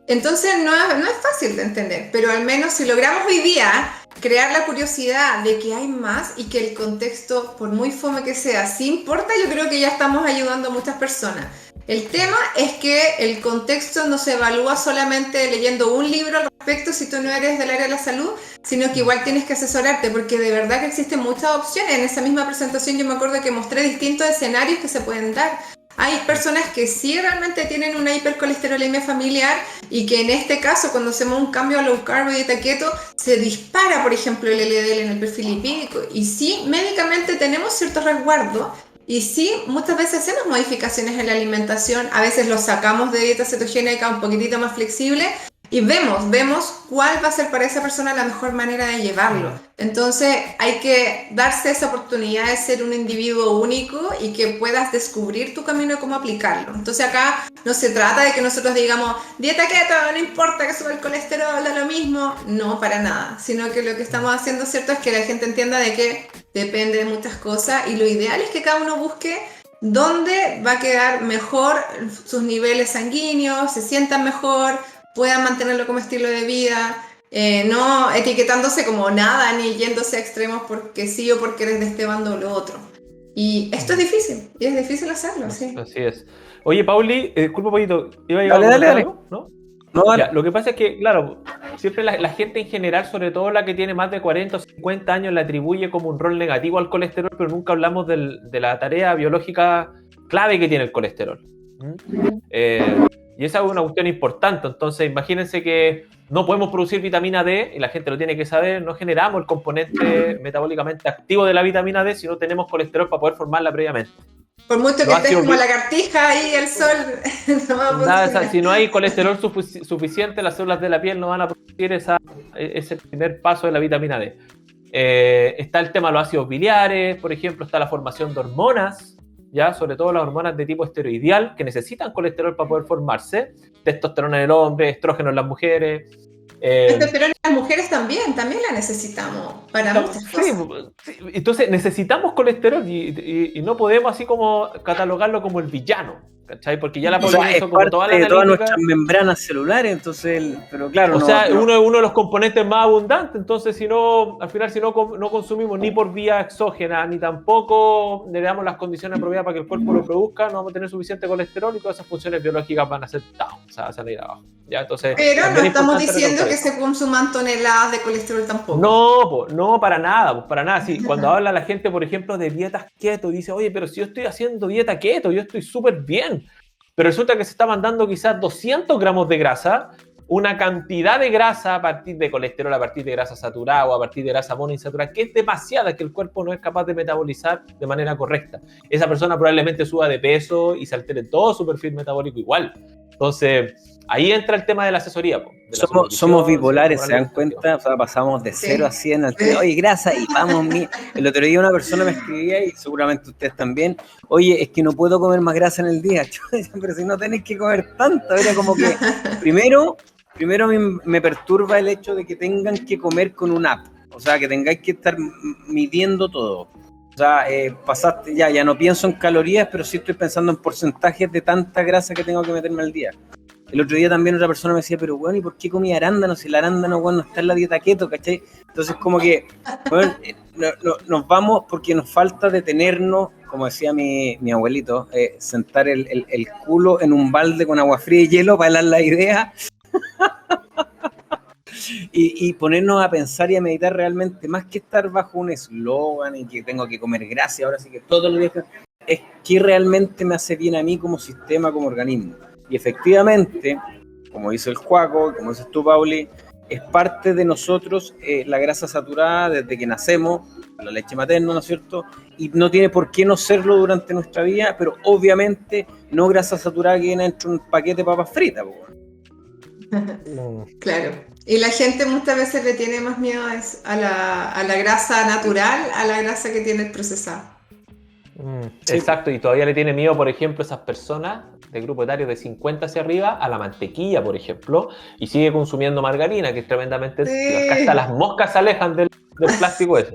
Entonces no es fácil de entender, pero al menos si logramos hoy día crear la curiosidad de que hay más y que el contexto, por muy fome que sea, sí importa, yo creo que ya estamos ayudando a muchas personas. El tema es que el contexto no se evalúa solamente leyendo un libro al respecto si tú no eres del área de la salud, sino que igual tienes que asesorarte, porque de verdad que existen muchas opciones. En esa misma presentación yo me acuerdo que mostré distintos escenarios que se pueden dar. Hay personas que sí realmente tienen una hipercolesterolemia familiar y que en este caso, cuando hacemos un cambio a low carb y dieta keto, se dispara, por ejemplo, el LDL en el perfil lipídico. Y sí, médicamente tenemos cierto resguardo. Y sí, muchas veces hacemos modificaciones en la alimentación, a veces lo sacamos de dieta cetogénica un poquitito más flexible y vemos cuál va a ser para esa persona la mejor manera de llevarlo. Entonces hay que darse esa oportunidad de ser un individuo único y que puedas descubrir tu camino de cómo aplicarlo. Entonces acá no se trata de que nosotros digamos dieta keto, no importa que suba el colesterol, da lo mismo. No, para nada, sino que lo que estamos haciendo, ¿cierto?, es que la gente entienda de que depende de muchas cosas y lo ideal es que cada uno busque dónde va a quedar mejor sus niveles sanguíneos, se sientan mejor, puedan mantenerlo como estilo de vida, no etiquetándose como nada ni yéndose a extremos porque sí o porque eres de este bando o lo otro. Y esto es difícil, y es difícil hacerlo, sí. Así es. Oye, Pauli, disculpa un poquito, ¿iba a Dale. algo? ¿No? Ya, lo que pasa es que, claro, siempre la gente en general, sobre todo la que tiene más de 40 o 50 años, le atribuye como un rol negativo al colesterol, pero nunca hablamos de la tarea biológica clave que tiene el colesterol. Y esa es una cuestión importante. Entonces, imagínense que no podemos producir vitamina D, y la gente lo tiene que saber, no generamos el componente metabólicamente activo de la vitamina D si no tenemos colesterol para poder formarla previamente. Por mucho que estés como lagartija ahí al sol. Si no hay colesterol suficiente, las células de la piel no van a producir ese primer paso de la vitamina D. Está el tema de los ácidos biliares, por ejemplo, está la formación de hormonas, ya, sobre todo las hormonas de tipo esteroidial, que necesitan colesterol para poder formarse, testosterona en el hombre, estrógeno en las mujeres. Testosterona en las mujeres también la necesitamos para muchas cosas. Sí, entonces necesitamos colesterol y no podemos así como catalogarlo como el villano, ¿cachai? Porque ya la Paulina hizo como toda la analítica. Todas nuestras membranas celulares, entonces, pero claro, uno de los componentes más abundantes. Entonces, al final, si no consumimos ni por vía exógena, ni tampoco le damos las condiciones apropiadas para que el cuerpo lo produzca, no vamos a tener suficiente colesterol y todas esas funciones biológicas van a ser down, o sea, van a ir abajo. ¿Ya? Entonces, pero no estamos diciendo que se consuman toneladas de colesterol tampoco. No, para nada. Sí, cuando habla la gente, por ejemplo, de dietas keto, dice, oye, pero si yo estoy haciendo dieta keto, yo estoy súper bien. Pero resulta que se está mandando quizás 200 gramos de grasa, una cantidad de grasa a partir de colesterol, a partir de grasa saturada o a partir de grasa monoinsaturada, que es demasiada, que el cuerpo no es capaz de metabolizar de manera correcta. Esa persona probablemente suba de peso y se altere todo su perfil metabólico igual. Entonces, ahí entra el tema de la asesoría. Somos bipolares, ¿se dan cuenta? O sea, pasamos de 0 a 100 al tiro, oye, grasa, y vamos. El otro día una persona me escribía, y seguramente ustedes también, oye, es que no puedo comer más grasa en el día. Pero si no tenés que comer tanto, era como que, primero a mí me perturba el hecho de que tengan que comer con una app, o sea, que tengáis que estar midiendo todo. O sea, pasaste, ya no pienso en calorías, pero sí estoy pensando en porcentajes de tanta grasa que tengo que meterme al día. El otro día también otra persona me decía, pero bueno, ¿y por qué comí arándano? Si el arándano, bueno, no está en la dieta keto, ¿cachai? Entonces como que, bueno, nos vamos porque nos falta detenernos, como decía mi abuelito, sentar el culo en un balde con agua fría y hielo para helar la idea y ponernos a pensar y a meditar realmente, más que estar bajo un eslogan y que tengo que comer grasa, ahora sí que todos los días, es que realmente me hace bien a mí como sistema, como organismo. Y efectivamente, como dice el Juaco, como dices tú, Pauli, es parte de nosotros la grasa saturada desde que nacemos, la leche materna, ¿no es cierto? Y no tiene por qué no serlo durante nuestra vida, pero obviamente no grasa saturada que viene dentro de un paquete de papas fritas. Claro. Y la gente muchas veces le tiene más miedo a la grasa natural, a la grasa que tiene el procesado. Exacto, y todavía le tiene miedo, por ejemplo, esas personas de grupo etario de 50 hacia arriba a la mantequilla, por ejemplo, y sigue consumiendo margarina, que es tremendamente... Sí. Hasta las moscas se alejan del plástico ese.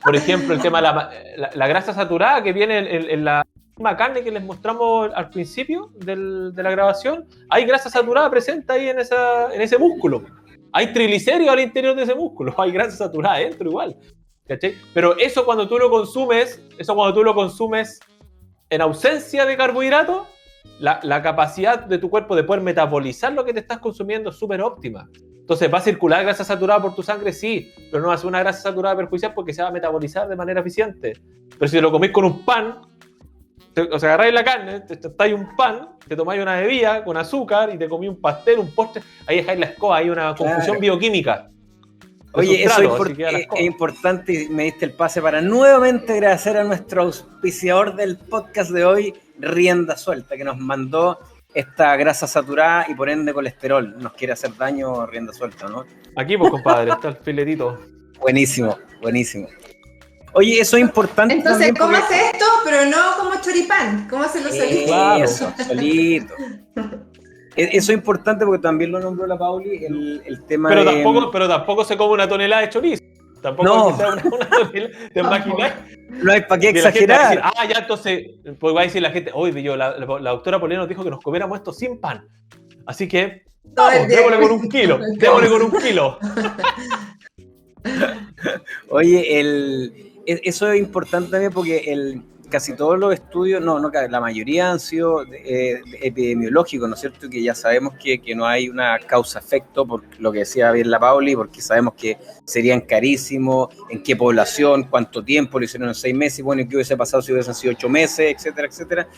Por ejemplo, el tema de la grasa saturada que viene en la misma carne que les mostramos al principio de la grabación, hay grasa saturada presente ahí en ese músculo. Hay triglicéridos al interior de ese músculo, hay grasa saturada dentro igual. ¿Cachai? Pero eso cuando tú lo consumes en ausencia de carbohidratos, la capacidad de tu cuerpo de poder metabolizar lo que te estás consumiendo es súper óptima. Entonces, ¿va a circular grasa saturada por tu sangre? Sí, pero no va a ser una grasa saturada perjudicial porque se va a metabolizar de manera eficiente. Pero si te lo comís con un pan, agarráis la carne, te tostáis un pan, te tomáis una bebida con azúcar y te comí un pastel, un postre, ahí dejáis la escoba, hay una confusión bioquímica. Oye, eso es importante y me diste el pase para nuevamente agradecer a nuestro auspiciador del podcast de hoy, Rienda Suelta, que nos mandó esta grasa saturada y por ende colesterol. Nos quiere hacer daño Rienda Suelta, ¿no? Aquí, pues, compadre, está el filetito. Buenísimo. Oye, eso es importante. Entonces, cómase esto, pero no como choripán, cómaselo solito. Claro. Eso, solito. Eso es importante porque también lo nombró la Pauli, el tema pero tampoco se come una tonelada de chorizo. Tampoco es que sea una tonelada. ¿Te imaginas? No hay para qué exagerar. Ya entonces, pues va a decir la gente, oye, la doctora Paulina nos dijo que nos comiéramos esto sin pan. Así que, démosle con un kilo. Oye, eso es importante también porque casi todos los estudios, la mayoría han sido epidemiológicos, ¿no es cierto? Que ya sabemos que no hay una causa-efecto, por lo que decía bien la Pauli, porque sabemos que serían carísimos, en qué población, cuánto tiempo, lo hicieron en 6 meses, bueno, ¿qué hubiese pasado si hubiesen sido 8 meses, etcétera, etcétera?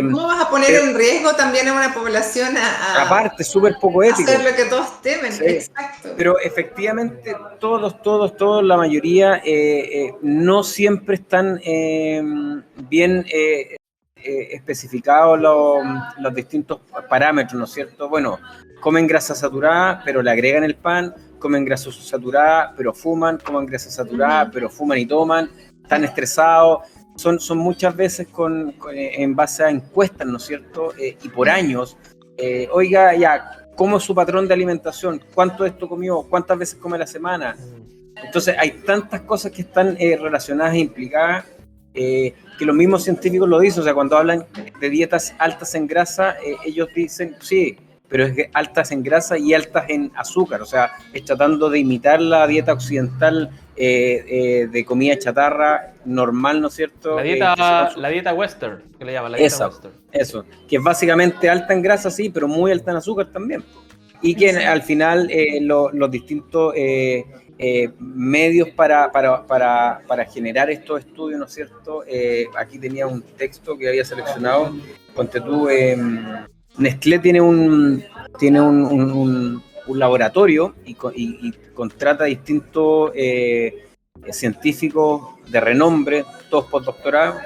¿Cómo vas a poner en riesgo también a una población aparte, súper poco ético. Hacer lo que todos temen, sí. Exacto. Pero efectivamente todos, la mayoría no siempre están bien especificados los distintos parámetros, ¿no es cierto? Bueno, comen grasa saturada, pero le agregan el pan, comen grasa saturada, pero fuman, comen grasa saturada, pero fuman y toman, están estresados. Son muchas veces en base a encuestas, ¿no es cierto? Y por años, oiga, ya, ¿cómo es su patrón de alimentación? ¿Cuánto de esto comió? ¿Cuántas veces come a la semana? Entonces hay tantas cosas que están relacionadas e implicadas que los mismos científicos lo dicen. O sea, cuando hablan de dietas altas en grasa, ellos dicen, sí, pero es que altas en grasa y altas en azúcar. O sea, es tratando de imitar la dieta occidental de comida chatarra normal, ¿no es cierto? La dieta western, que le llaman, la dieta western. Eso, que es básicamente alta en grasa, sí, pero muy alta en azúcar también. Y que al final los distintos medios para generar estos estudios, ¿no es cierto? Aquí tenía un texto que había seleccionado, ponte tú, Nestlé tiene un laboratorio y contrata distintos científicos de renombre, todos postdoctorados,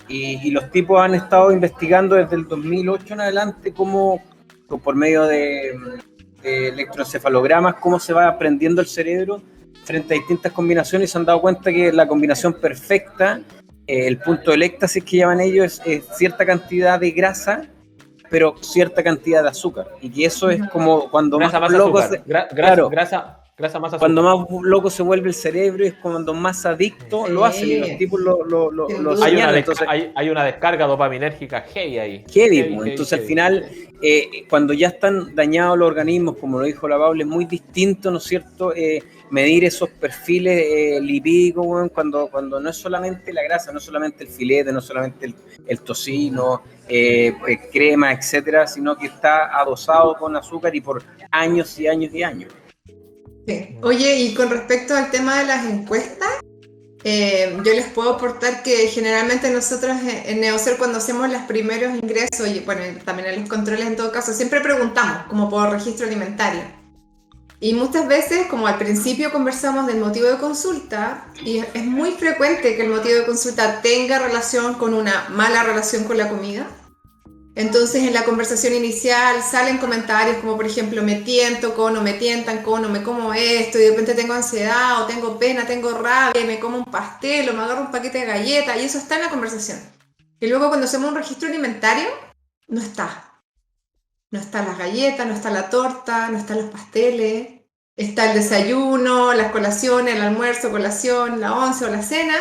y los tipos han estado investigando desde el 2008 en adelante cómo, por medio de electroencefalogramas, cómo se va aprendiendo el cerebro frente a distintas combinaciones, y se han dado cuenta que la combinación perfecta, el punto del éxtasis que llaman ellos, es cierta cantidad de grasa, pero cierta cantidad de azúcar, y que eso es como cuando grasa más loco grasa más azúcar. Cuando más loco se vuelve el cerebro, es cuando más adicto lo hacen, y los tipos lo señalan. Hay una descarga dopaminérgica heavy ahí. Entonces al final, cuando ya están dañados los organismos, como lo dijo la Paula, es muy distinto, ¿no es cierto?, medir esos perfiles lipídicos, cuando no es solamente la grasa, no es solamente el filete, no es solamente el tocino, crema, etcétera, sino que está adosado con azúcar y por años y años y años. Sí. Oye, y con respecto al tema de las encuestas, yo les puedo aportar que generalmente nosotros en Neocer, cuando hacemos los primeros ingresos, y bueno, también en los controles en todo caso, siempre preguntamos, como por registro alimentario. Y muchas veces, como al principio conversamos del motivo de consulta, y es muy frecuente que el motivo de consulta tenga relación con una mala relación con la comida. Entonces en la conversación inicial salen comentarios como, por ejemplo, me tiento con, o me tientan con, o me como esto, y de repente tengo ansiedad, o tengo pena, tengo rabia, y me como un pastel, o me agarro un paquete de galletas, y eso está en la conversación. Y luego cuando hacemos un registro alimentario, no está. No están las galletas, no está la torta, no están los pasteles, está el desayuno, las colaciones, el almuerzo, colación, la once o la cena.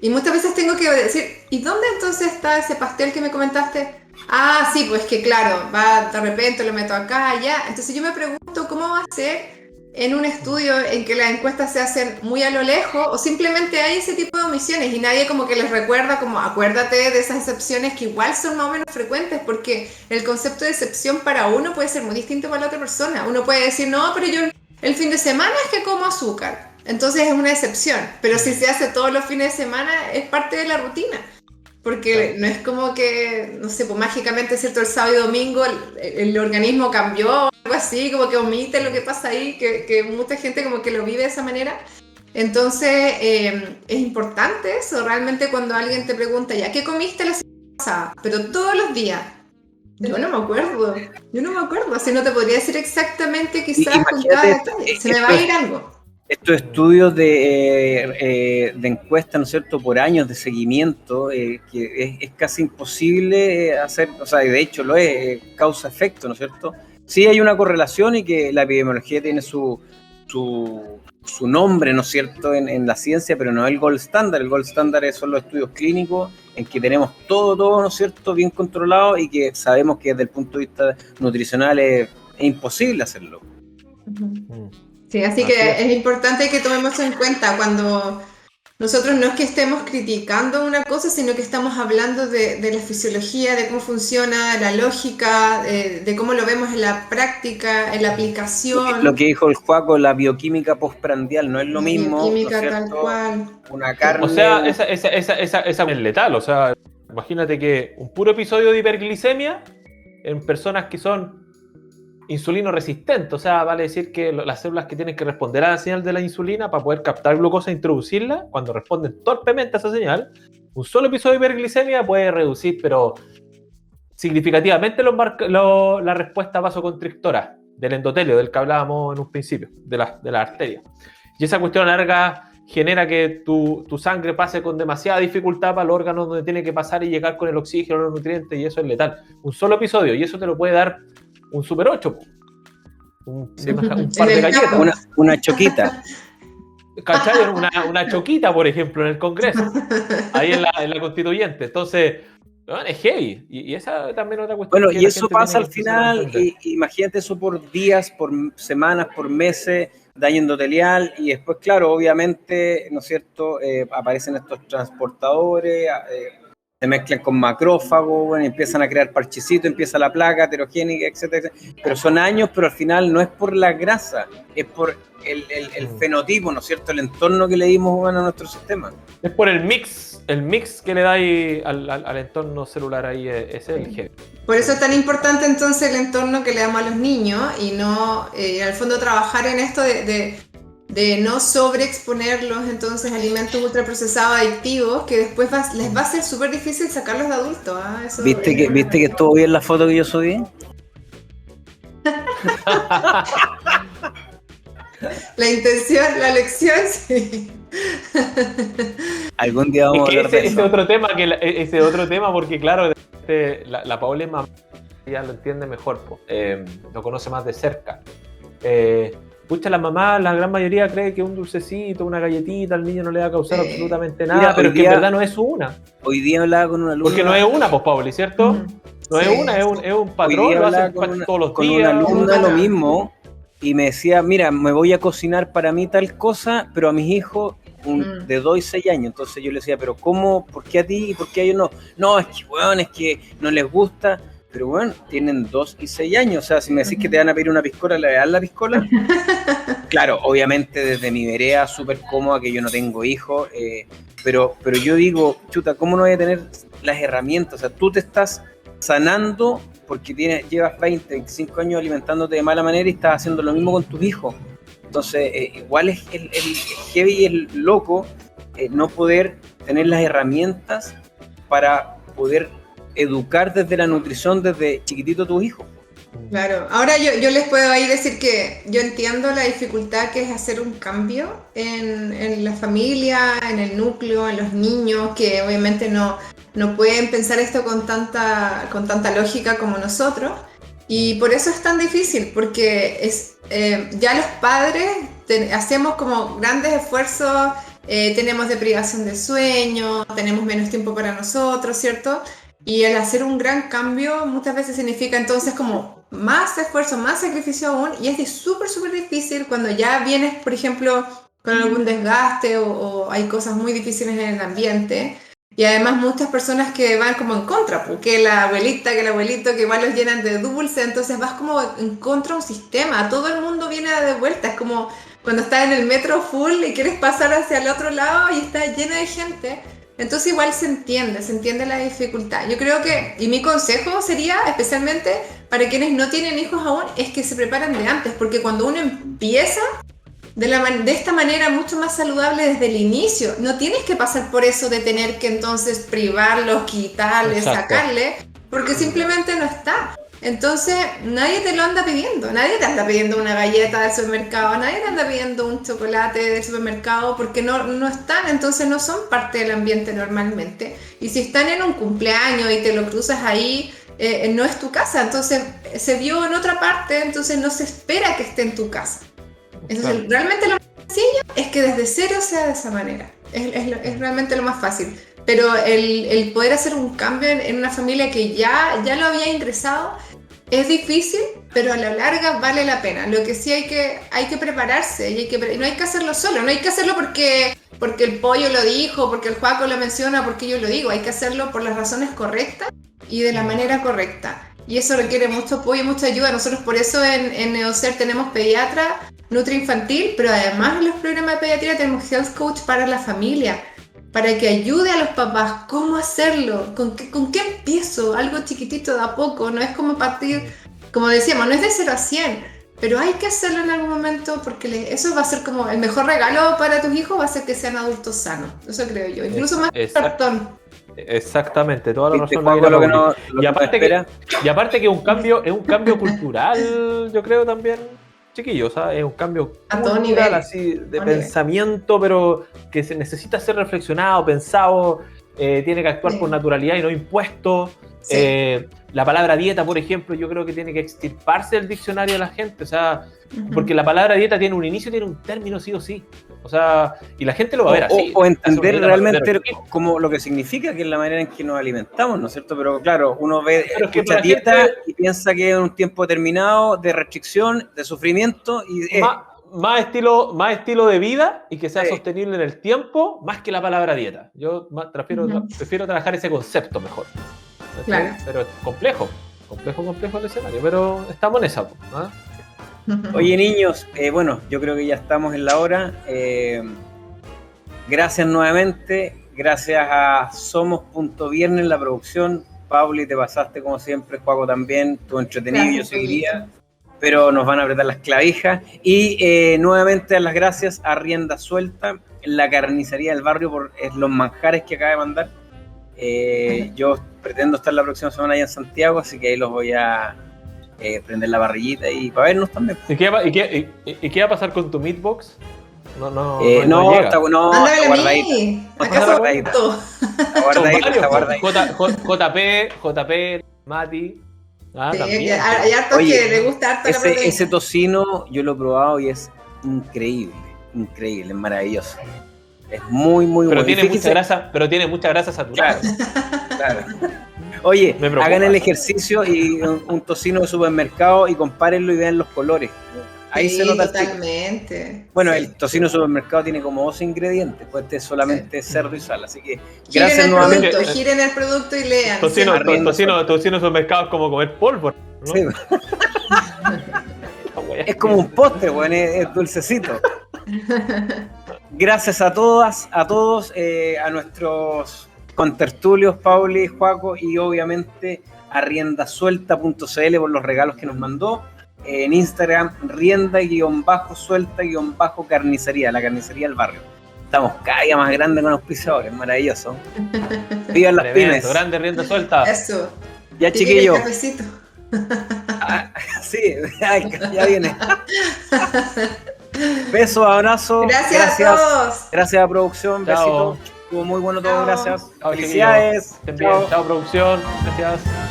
Y muchas veces tengo que decir, ¿y dónde entonces está ese pastel que me comentaste? Ah, sí, pues que claro, va de repente, lo meto acá, allá. Entonces yo me pregunto cómo va a ser en un estudio en que las encuestas se hacen muy a lo lejos, o simplemente hay ese tipo de omisiones y nadie como que les recuerda, como acuérdate de esas excepciones que igual son más o menos frecuentes, porque el concepto de excepción para uno puede ser muy distinto para la otra persona. Uno puede decir, no, pero yo el fin de semana es que como azúcar, entonces es una excepción, pero si se hace todos los fines de semana es parte de la rutina. Porque no es como que, no sé, pues mágicamente, ¿cierto? El sábado y domingo el organismo cambió o algo así, como que omite lo que pasa ahí, que mucha gente como que lo vive de esa manera. Entonces, es importante eso, realmente cuando alguien te pregunta, ¿ya qué comiste la semana pasada? Pero todos los días. Yo no me acuerdo, así no te podría decir exactamente quizás con cada detalle, se me va a ir algo. Estos estudios de encuesta, ¿no es cierto?, por años de seguimiento, que es casi imposible hacer, o sea, de hecho lo es, causa-efecto, ¿no es cierto? Sí hay una correlación y que la epidemiología tiene su nombre, ¿no es cierto?, en la ciencia, pero no es el gold standard. El gold standard son los estudios clínicos en que tenemos todo, ¿no es cierto?, bien controlado, y que sabemos que desde el punto de vista nutricional es imposible hacerlo. Sí, así que es importante que tomemos en cuenta cuando nosotros no es que estemos criticando una cosa, sino que estamos hablando de la fisiología, de cómo funciona, la lógica, de cómo lo vemos en la práctica, en la aplicación. Lo que dijo el Juaco, la bioquímica postprandial, no es lo La mismo, ¿no es bioquímica tal cierto? cual. Una carne... O sea, esa es letal. O sea, imagínate que un puro episodio de hiperglicemia en personas que son insulino resistentes, o sea, vale decir que las células que tienen que responder a la señal de la insulina para poder captar glucosa e introducirla, cuando responden torpemente a esa señal, un solo episodio de hiperglicemia puede reducir, pero significativamente la respuesta vasoconstrictora del endotelio, del que hablábamos en un principio, de la arteria. Y esa cuestión larga genera que tu sangre pase con demasiada dificultad para los órganos donde tiene que pasar y llegar con el oxígeno, los nutrientes, y eso es letal. Un solo episodio, y eso te lo puede dar un Super 8, un par de galletas. Una choquita. ¿Cachai? Una choquita, por ejemplo, en el Congreso, ahí en la Constituyente. Entonces, bueno, es heavy. Y esa también es otra cuestión. Bueno, y eso pasa al final, imagínate eso por días, por semanas, por meses, daño endotelial, y después, claro, obviamente, ¿no es cierto?, aparecen estos transportadores, se mezclan con macrófagos, bueno, y empiezan a crear parchecitos, empieza la placa heterogénica, etcétera, etcétera. Pero son años, pero al final no es por la grasa, es por el fenotipo, ¿no es cierto?, el entorno que le dimos, bueno, a nuestro sistema. Es por el mix que le da ahí al entorno celular ahí, es el gen. Por eso es tan importante entonces el entorno que le damos a los niños y no, al fondo, trabajar en esto de no sobreexponerlos entonces a alimentos ultraprocesados adictivos que después les va a ser súper difícil sacarlos de adultos. Eso ¿Viste que estuvo bien la foto que yo subí? La intención, la lección, sí. Algún día vamos a hablar de eso. Ese otro tema, porque claro, la Paola es mamá, ya lo entiende mejor, lo conoce más de cerca. Pucha, la mamá, la gran mayoría cree que un dulcecito, una galletita al niño no le va a causar absolutamente nada. Mira, pero es que en verdad no es una. Hoy día hablaba con una alumna. Porque no es una, pues, Pauli, ¿cierto? No es una, es un patrón, lo hacen todos los días. Con una alumna lo mismo, y me decía, mira, me voy a cocinar para mí tal cosa, pero a mis hijos de 2 y 6 años. Entonces yo le decía, pero ¿cómo? ¿Por qué a ti y por qué a ellos no? No, es que, bueno, es que no les gusta. Pero bueno, tienen 2 y 6 años. O sea, si me decís que te van a pedir una piscola, ¿le das la piscola? Claro, obviamente desde mi vereda súper cómoda, que yo no tengo hijos, pero yo digo, chuta, ¿cómo no voy a tener las herramientas? O sea, tú te estás sanando porque llevas 20, 25 años alimentándote de mala manera y estás haciendo lo mismo con tus hijos. Entonces, igual es el heavy y el loco no poder tener las herramientas para poder educar desde la nutrición desde chiquitito a tus hijos. Claro, ahora yo les puedo ahí decir que yo entiendo la dificultad que es hacer un cambio en la familia, en el núcleo, en los niños, que obviamente no pueden pensar esto con tanta lógica como nosotros, y por eso es tan difícil, porque ya los padres hacemos como grandes esfuerzos, tenemos deprivación de sueño, tenemos menos tiempo para nosotros, ¿cierto? Y el hacer un gran cambio muchas veces significa entonces como más esfuerzo, más sacrificio aún, y es súper difícil cuando ya vienes, por ejemplo, con algún desgaste o hay cosas muy difíciles en el ambiente, y además muchas personas que van como en contra, porque la abuelita, que el abuelito, que igual los llenan de dulce, entonces vas como en contra de un sistema, todo el mundo viene de vuelta, es como cuando estás en el metro full y quieres pasar hacia el otro lado y está lleno de gente. Entonces igual se entiende la dificultad. Yo creo que, y mi consejo sería, especialmente para quienes no tienen hijos aún, es que se preparen de antes, porque cuando uno empieza de esta manera mucho más saludable desde el inicio, no tienes que pasar por eso de tener que entonces privarlos, quitarles, sacarles, porque simplemente no está. Entonces nadie te lo anda pidiendo, nadie te anda pidiendo una galleta del supermercado, nadie te anda pidiendo un chocolate del supermercado porque no están, entonces no son parte del ambiente normalmente. Y si están en un cumpleaños y te lo cruzas ahí, no es tu casa, entonces se vio en otra parte, entonces no se espera que esté en tu casa. Entonces realmente lo más sencillo es que desde cero sea de esa manera, es realmente lo más fácil. Pero el poder hacer un cambio en una familia que ya lo había ingresado es difícil, pero a la larga vale la pena. Lo que sí hay que prepararse, y no hay que hacerlo solo, no hay que hacerlo porque el pollo lo dijo, porque el Juaco lo menciona, porque yo lo digo, hay que hacerlo por las razones correctas y de la manera correcta. Y eso requiere mucho apoyo y mucha ayuda. Nosotros por eso en Neocer tenemos pediatra, nutri infantil, pero además en los programas de pediatría tenemos health coach para la familia, para que ayude a los papás cómo hacerlo, con qué empiezo, algo chiquitito de a poco, no es como partir, como decíamos, no es de 0 a 100, pero hay que hacerlo en algún momento porque eso va a ser como el mejor regalo para tus hijos, va a ser que sean adultos sanos, eso creo yo, incluso más que cartón. Exactamente, toda la razón. Y aparte que es un cambio cultural, yo creo también, chiquillos, ¿sabes? Es un cambio a todo cultural, nivel, así, de pensamiento, pero que se necesita ser reflexionado, pensado, tiene que actuar con naturalidad y no impuesto. Sí. La palabra dieta, por ejemplo, yo creo que tiene que extirparse del diccionario de la gente, o sea, porque la palabra dieta tiene un inicio y tiene un término sí o sí, o sea, y la gente lo va a ver así. O entender realmente como lo que significa, que es la manera en que nos alimentamos, ¿no es cierto? Pero claro, uno ve, escucha dieta y piensa que es un tiempo determinado de restricción, de sufrimiento y más estilo de vida y que sea sostenible en el tiempo, más que la palabra dieta. Yo prefiero trabajar ese concepto mejor. Claro. Pero es complejo el escenario, pero estamos en esa. ¿eh? Oye, niños, bueno, yo creo que ya estamos en la hora. Gracias nuevamente, gracias a Somos.Viernes en la producción. Pauli, te pasaste como siempre, Juaco también, estuvo entretenido, yo seguiría, pero nos van a apretar las clavijas. Y nuevamente las gracias a Rienda Suelta, la carnicería del barrio, por los manjares que acaba de mandar. Yo pretendo estar la próxima semana allá en Santiago, así que ahí los voy a prender la parrillita y para vernos también. ¿Y qué va a pasar con tu meatbox? No, está guardadito. Está guardadito. JP, Mati. Hay hartos que le gusta harto la proteína. Ese tocino yo lo he probado y es increíble, es maravilloso. Es muy, muy bueno. Pero tiene mucha grasa saturada. Claro. Oye, hagan el ejercicio y un tocino de supermercado y compárenlo y vean los colores. Ahí se nota totalmente. Bueno, el tocino de supermercado tiene como 12 ingredientes, pues este es solamente cerdo y sal, así que gracias nuevamente. Giren el producto y lean. Tocino de supermercado es como comer polvo, ¿no? Sí. Es como un postre, bueno, es dulcecito. Gracias a todas, a todos, a nuestros contertulios, Pauli, Juaco, y obviamente a riendasuelta.cl por los regalos que nos mandó. En Instagram, rienda-suelta-carnicería, la carnicería del barrio. Estamos cada día más grandes con auspiciadores, maravilloso. Vivan las pymes. Grande Rienda Suelta. Eso. Ya, chiquillos. Sí, ya viene. Besos, abrazos. Gracias a todos. Gracias a producción. Besitos. Estuvo muy bueno todo, gracias. Chao, felicidades. Chao, producción. Gracias.